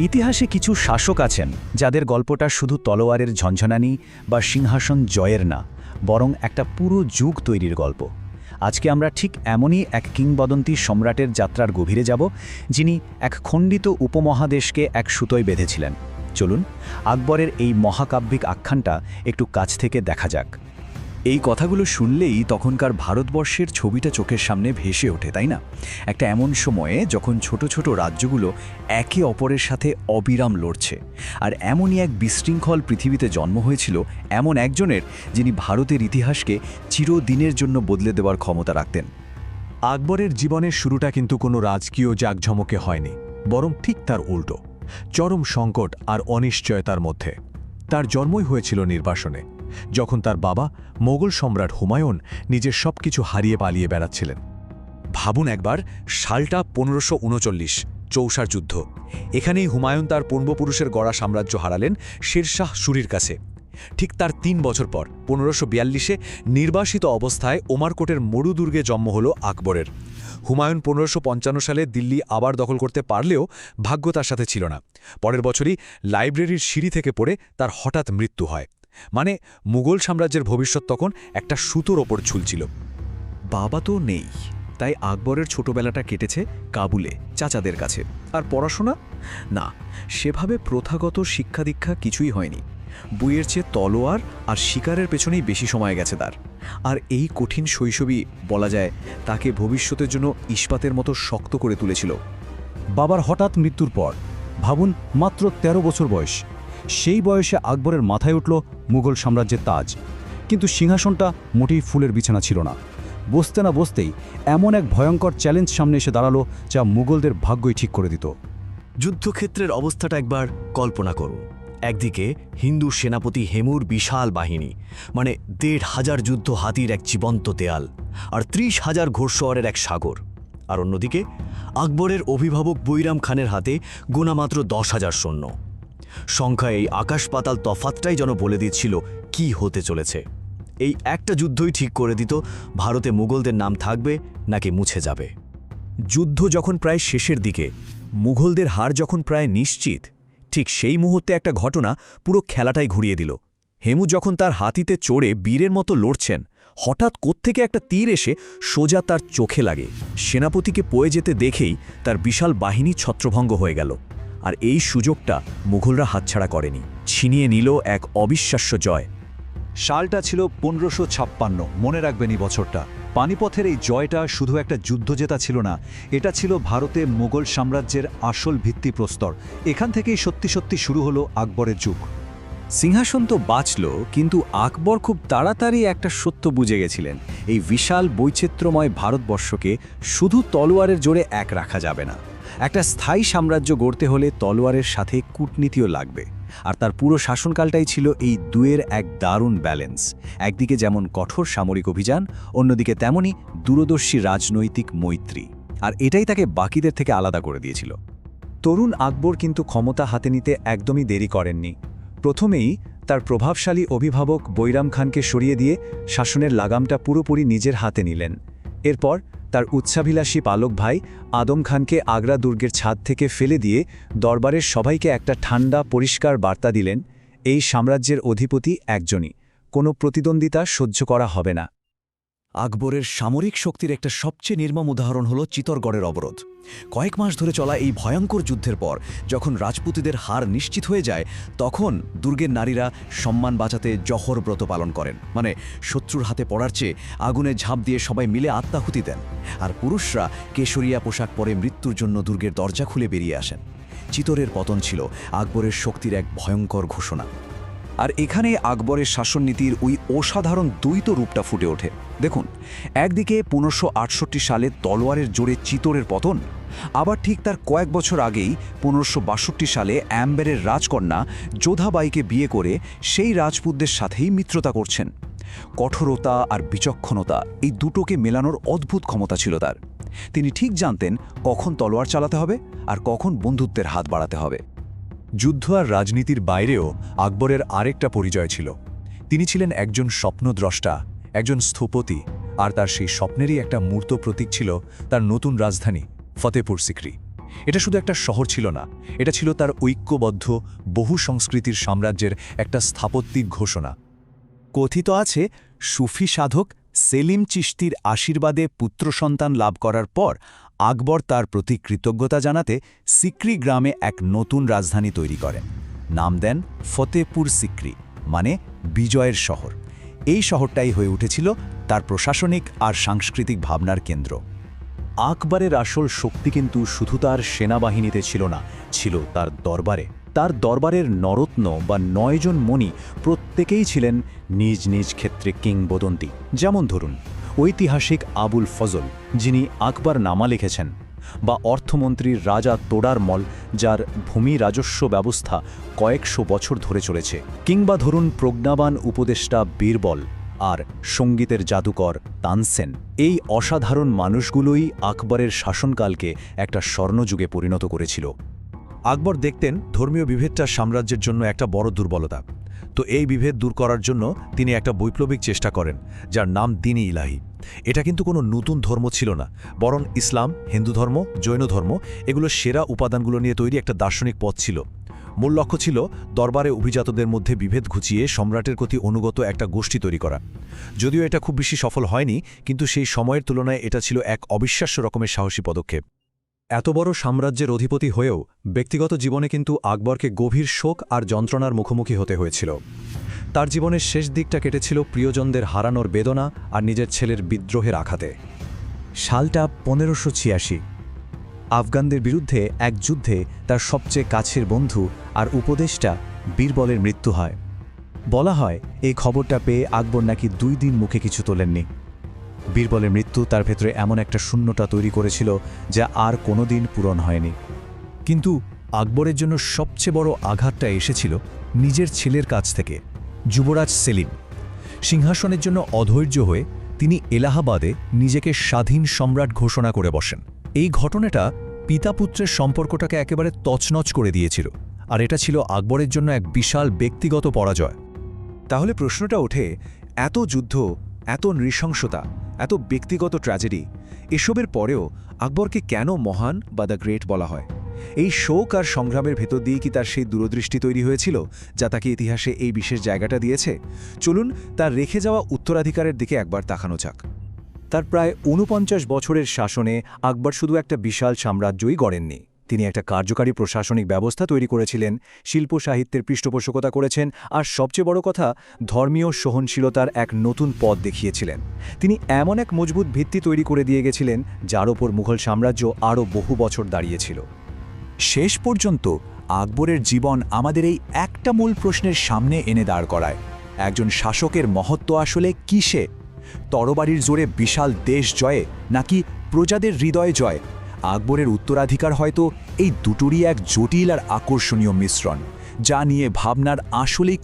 ইতিহাসে কিছু শাসক আছেন যাদের গল্পটা শুধু তলোয়ারের ঝঞ্ঝনানি বা সিংহাসন জয়ের না, বরং একটা পুরো যুগ তৈরির গল্প। আজকে আমরা ঠিক এমনই এক কিংবদন্তি সম্রাটের যাত্রার গভীরে যাব, যিনি এক খণ্ডিত উপমহাদেশকে এক সুতোয় বেঁধেছিলেন। চলুন আকবরের এই মহাকাব্যিক আখ্যানটা একটু কাছ থেকে দেখা যাক। এই কথাগুলো শুনলেই তখনকার ভারতবর্ষের ছবিটা চোখের সামনে ভেসে ওঠে, তাই না? একটা এমন সময়ে যখন ছোট ছোট রাজ্যগুলো একে অপরের সাথে অবিরাম লড়ছে, আর এমনই এক বিশৃঙ্খল পৃথিবীতে জন্ম হয়েছিল এমন একজনের, যিনি ভারতের ইতিহাসকে চিরদিনের জন্য বদলে দেওয়ার ক্ষমতা রাখতেন। আকবরের জীবনের শুরুটা কিন্তু কোনো রাজকীয় জাঁকজমকে হয়নি, বরং ঠিক তার উল্টো, চরম সংকট আর অনিশ্চয়তার মধ্যে। তার জন্মই হয়েছিল নির্বাসনে, যখন তার বাবা মোগল সম্রাট হুমায়ুন নিজের সবকিছু হারিয়ে পালিয়ে বেড়াচ্ছিলেন। ভাবুন একবার, সালটা 1539, চৌসার যুদ্ধ। এখানেই হুমায়ুন তার পূর্বপুরুষের গড়া সাম্রাজ্য হারালেন শেরশাহ সুরির কাছে। ঠিক তার 3 বছর পর 1542-এ নির্বাসিত অবস্থায় ওমারকোটের মরুদুর্গে জন্ম হল আকবরের। হুমায়ুন 1555 সালে দিল্লি আবার দখল করতে পারলেও ভাগ্য তার সাথে ছিল না। পরের বছরই লাইব্রেরির সিঁড়ি থেকে পড়ে তার হঠাৎ মৃত্যু হয়। মানে মুঘল সাম্রাজ্যের ভবিষ্যৎ তখন একটা সুতোর ওপর ঝুলছিল। বাবা তো নেই, তাই আকবরের ছোটবেলাটা কেটেছে কাবুলে চাচাদের কাছে। আর পড়াশোনা না, সেভাবে প্রথাগত শিক্ষা দীক্ষা কিছুই হয়নি। বইয়ের চেয়ে তলোয়ার আর শিকারের পেছনেই বেশি সময় গেছে তার। আর এই কঠিন শৈশবই বলা যায় তাকে ভবিষ্যতের জন্য ইস্পাতের মতো শক্ত করে তুলেছিল। বাবার হঠাৎ মৃত্যুর পর ভাবুন, মাত্র 13 বছর বয়স, সেই বয়সে আকবরের মাথায় উঠল মুঘল সাম্রাজ্যের তাজ। কিন্তু সিংহাসনটা মোটেই ফুলের বিছানা ছিল না। বসতে না বসতেই এমন এক ভয়ঙ্কর চ্যালেঞ্জ সামনে এসে দাঁড়ালো, যা মুঘলদের ভাগ্যই ঠিক করে দিত। যুদ্ধক্ষেত্রের অবস্থাটা একবার কল্পনা করুন। একদিকে হিন্দু সেনাপতি হেমুর বিশাল বাহিনী, মানে 1,500 যুদ্ধ হাতির এক জীবন্ত দেয়াল, আর 30,000 ঘোড়সওয়ারের এক সাগর। আর অন্যদিকে আকবরের অভিভাবক বৈরাম খানের হাতে গোনা মাত্র 10,000 সৈন্য। সংখ্যায় এই আকাশ পাতাল তফাতটাই যেন বলে দিচ্ছিল কি হতে চলেছে। এই একটা যুদ্ধই ঠিক করে দিত ভারতে মুঘলদের নাম থাকবে নাকি মুছে যাবে। যুদ্ধ যখন প্রায় শেষের দিকে, মুঘলদের হার যখন প্রায় নিশ্চিত, ঠিক সেই মুহূর্তে একটা ঘটনা পুরো খেলাটাই ঘুরিয়ে দিল। হেমু যখন তার হাতিতে চড়ে বীরের মতো লড়ছেন, হঠাৎ কোত্থেকে একটা তীর এসে সোজা তার চোখে লাগে। সেনাপতিকে পড়ে যেতে দেখেই তার বিশাল বাহিনী ছত্রভঙ্গ হয়ে গেল। আর এই সুযোগটা মুঘলরা হাতছাড়া করেনি, ছিনিয়ে নিল এক অবিশ্বাস্য জয়। সালটা ছিল 1556, মনে রাখবেন এই বছরটা। পানিপথের এই জয়টা শুধু একটা যুদ্ধ জেতা ছিল না, এটা ছিল ভারতে মোগল সাম্রাজ্যের আসল ভিত্তিপ্রস্তর। এখান থেকেই সত্যি সত্যি শুরু হলো আকবরের যুগ। সিংহাসন তো বাঁচল, কিন্তু আকবর খুব তাড়াতাড়ি একটা সত্য বুঝে গেছিলেন। এই বিশাল বৈচিত্র্যময় ভারতবর্ষকে শুধু তলোয়ারের জোরে এক রাখা যাবে না। একটা স্থায়ী সাম্রাজ্য গড়তে হলে তলোয়ারের সাথে কূটনীতিও লাগবে। আর তার পুরো শাসনকালটাই ছিল এই দুয়ের এক দারুণ ব্যালেন্স। একদিকে যেমন কঠোর সামরিক অভিযান, অন্যদিকে তেমনই দূরদর্শী রাজনৈতিক মৈত্রী। আর এটাই তাকে বাকিদের থেকে আলাদা করে দিয়েছিল। তরুণ আকবর কিন্তু ক্ষমতা হাতে নিতে একদমই দেরি করেননি। প্রথমেই তার প্রভাবশালী অভিভাবক বৈরাম খানকে সরিয়ে দিয়ে শাসনের লাগামটা পুরোপুরি নিজের হাতে নিলেন। এরপর তার উচ্চাভিলাষী পালক ভাই আদম খানকে আগ্রা দুর্গের ছাদ থেকে ফেলে দিয়ে দরবারের সবাইকে একটা ঠান্ডা পরিষ্কার বার্তা দিলেন, এই সাম্রাজ্যের অধিপতি একজনই, কোনো প্রতিদ্বন্দ্বিতা সহ্য করা হবে না। আকবরের সামরিক শক্তির একটা সবচেয়ে নির্মম উদাহরণ হল চিতরগড়ের অবরোধ। কয়েক মাস ধরে চলা এই ভয়ঙ্কর যুদ্ধের পর যখন রাজপুতিদের হার নিশ্চিত হয়ে যায়, তখন দুর্গের নারীরা সম্মান বাঁচাতে জহর ব্রত পালন করেন। মানে শত্রুর হাতে পড়ার চেয়ে আগুনে ঝাঁপ দিয়ে সবাই মিলে আত্মাহুতি দেন। আর পুরুষরা কেশরিয়া পোশাক পরে মৃত্যুর জন্য দুর্গের দরজা খুলে বেরিয়ে আসেন। চিতরের পতন ছিল আকবরের শক্তির এক ভয়ঙ্কর ঘোষণা। আর এখানে আকবরের শাসননীতির ওই অসাধারণ দ্বৈত রূপটা ফুটে ওঠে। দেখুন, একদিকে 1568 সালে তলোয়ারের জোরে চিতোরের পতন, আবার ঠিক তার কয়েক বছর আগেই 1562 সালে অ্যাম্বেরের রাজকন্যা যোধাবাইকে বিয়ে করে সেই রাজপুতদের সাথেই মিত্রতা করছেন। কঠোরতা আর বিচক্ষণতা, এই দুটোকে মেলানোর অদ্ভুত ক্ষমতা ছিল তার। তিনি ঠিক জানতেন কখন তলোয়ার চালাতে হবে আর কখন বন্ধুত্বের হাত বাড়াতে হবে। যুদ্ধ আর রাজনীতির বাইরেও আকবরের আরেকটা পরিচয় ছিল। তিনি ছিলেন একজন স্বপ্নদ্রষ্টা, একজন স্থপতি, আর তার সেই স্বপ্নেরই একটা মূর্ত প্রতীক ছিল তার নতুন রাজধানী ফতেপুর সিক্রি। এটা শুধু একটা শহর ছিল না, এটা ছিল তার ঐক্যবদ্ধ বহু সংস্কৃতির সাম্রাজ্যের একটা স্থাপত্যিক ঘোষণা। কথিত আছে সুফি সাধক সেলিম চিশতির আশীর্বাদে পুত্র সন্তান লাভ করার পর আকবর তার প্রতি কৃতজ্ঞতা জানাতে সিক্রি গ্রামে এক নতুন রাজধানী তৈরি করেন। নাম দেন ফতেপুর সিক্রি, মানে বিজয়ের শহর। এই শহরটাই হয়ে উঠেছিল তার প্রশাসনিক আর সাংস্কৃতিক ভাবনার কেন্দ্র। আকবরের আসল শক্তি কিন্তু শুধু তার সেনাবাহিনীতে ছিল না, ছিল তার দরবারে। তার দরবারের নরত্ন বা 9 জন মণি প্রত্যেকেই ছিলেন নিজ নিজ ক্ষেত্রে কিংবদন্তি। যেমন ধরুন ঐতিহাসিক আবুল ফজল, যিনি আকবর নামা লিখেছেন, বা অর্থমন্ত্রী রাজা তোডারমল, যার ভূমি রাজস্ব ব্যবস্থা কয়েকশো বছর ধরে চলেছে। কিংবা ধরুন প্রজ্ঞাবান উপদেষ্টা বীরবল আর সঙ্গীতের জাদুকর তানসেন। এই অসাধারণ মানুষগুলোই আকবরের শাসনকালকে একটা স্বর্ণযুগে পরিণত করেছিল। আকবর দেখতেন ধর্মীয় বিভেদটা সাম্রাজ্যের জন্য একটা বড় দুর্বলতা। তো এই বিভেদ দূর করার জন্য তিনি একটা বৈপ্লবিক চেষ্টা করেন, যার নাম দ্বীন-ই ইলাহি। এটা কিন্তু কোনো নতুন ধর্ম ছিল না, বরং ইসলাম, হিন্দু ধর্ম, জৈন ধর্ম, এগুলো সেরা উপাদানগুলো নিয়ে তৈরি একটা দার্শনিক পথ ছিল। মূল লক্ষ্য ছিল দরবারে অভিজাতদের মধ্যে বিভেদ ঘুচিয়ে সম্রাটের প্রতি অনুগত একটা গোষ্ঠী তৈরি করা। যদিও এটা খুব বেশি সফল হয়নি, কিন্তু সেই সময়ের তুলনায় এটা ছিল এক অবিশ্বাস্য রকমের সাহসী পদক্ষেপ। এত বড় সাম্রাজ্যের অধিপতি হয়েও ব্যক্তিগত জীবনে কিন্তু আকবরকে গভীর শোক আর যন্ত্রণার মুখোমুখি হতে হয়েছিল। তার জীবনের শেষ দিকটা কেটেছিল প্রিয়জনদের হারানোর বেদনা আর নিজের ছেলের বিদ্রোহের আঘাতে। সালটা 1586। আফগানদের বিরুদ্ধে এক যুদ্ধে তার সবচেয়ে কাছের বন্ধু আর উপদেষ্টা বীরবলের মৃত্যু হয়। বলা হয় এই খবরটা পেয়ে আকবর নাকি 2 দিন মুখে কিছু তোলেননি। বীরবলের মৃত্যু তার ভেতরে এমন একটা শূন্যতা তৈরি করেছিল যা আর কোনোদিন পূরণ হয়নি। কিন্তু আকবরের জন্য সবচেয়ে বড় আঘাতটা এসেছিল নিজের ছেলের কাছ থেকে, যুবরাজ সেলিম। সিংহাসনের জন্য অধৈর্য হয়ে তিনি এলাহাবাদে নিজেকে স্বাধীন সম্রাট ঘোষণা করে বসেন। এই ঘটনাটা পিতাপুত্রের সম্পর্কটাকে একেবারে তছনছ করে দিয়েছিল, আর এটা ছিল আকবরের জন্য এক বিশাল ব্যক্তিগত পরাজয়। তাহলে প্রশ্নটা ওঠে, এত যুদ্ধ, এত নৃশংসতা, এত ব্যক্তিগত ট্র্যাজেডি, এসবের পরেও আকবরকে কেন মহান বা দ্য গ্রেট বলা হয়? এই শোক আর সংগ্রামের ভেতর দিয়ে কি তার সেই দূরদৃষ্টি তৈরি হয়েছিল যা তাকে ইতিহাসে এই বিশেষ জায়গাটা দিয়েছে? চলুন তার রেখে যাওয়া উত্তরাধিকারের দিকে একবার তাকানো যাক। তার প্রায় 49 বছরের শাসনে আকবর শুধু একটা বিশাল সাম্রাজ্যই গড়েননি, তিনি একটা কার্যকারী প্রশাসনিক ব্যবস্থা তৈরি করেছিলেন, শিল্প সাহিত্যের পৃষ্ঠপোষকতা করেছেন, আর সবচেয়ে বড় কথা, ধর্মীয় সহনশীলতার এক নতুন পথ দেখিয়েছিলেন। তিনি এমন এক মজবুত ভিত্তি তৈরি করে দিয়ে গেছিলেন যার ওপর মুঘল সাম্রাজ্য আরও বহু বছর দাঁড়িয়েছিল। শেষ পর্যন্ত আকবরের জীবন আমাদের এই একটা মূল প্রশ্নের সামনে এনে দাঁড় করায়, একজন শাসকের মহত্ব আসলে কিসে? তরবারির জোরে বিশাল দেশ জয়ে, নাকি প্রজাদের হৃদয়ে জয়? আকবরের উত্তরাধিকার হয়তো এই দুটোরই এক জটিল আর আকর্ষণীয় মিশ্রণ, যা নিয়ে ভাবনার আসলেই